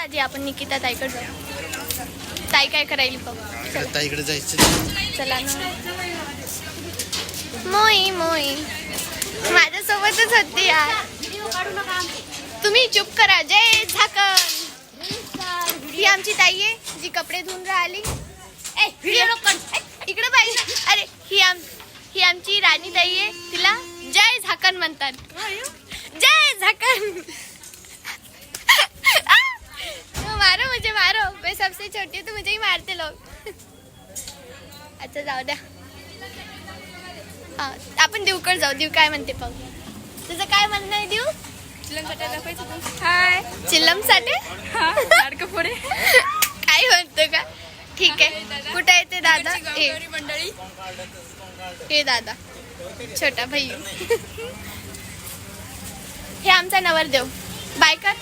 आधी आपण निकिता ताईकडे जाऊ. ताई काय करायली बघ. ताईकडे जायचं. चला ना. मोई मोई माझ्यासोबतच होती यार. तुम्ही चुप करा. जय झाकण. ही आमची ताई आहे जी कपडे धुवून राहिली. इकडे पाहिजे. अरे ही आमची राणी ताई आहे. तिला जय झाकण म्हणतात. जय झाकण. मारो मुझे मारो. मैं सबसे छोटी हूँ तो मुझे ही मारते लोग. अच्छा जाऊ द्या. हा आपण देवकडे जाऊ. देव काय म्हणते पाहू. तुझं काय म्हणणं आहे देव. हाय चिल्लम साठी पुढे काय म्हणतो का. ठीक आहे. कुठे आहे ते दादा. हे दादा छोटा भाई. हे आमचा नवरदेव. बाय कर.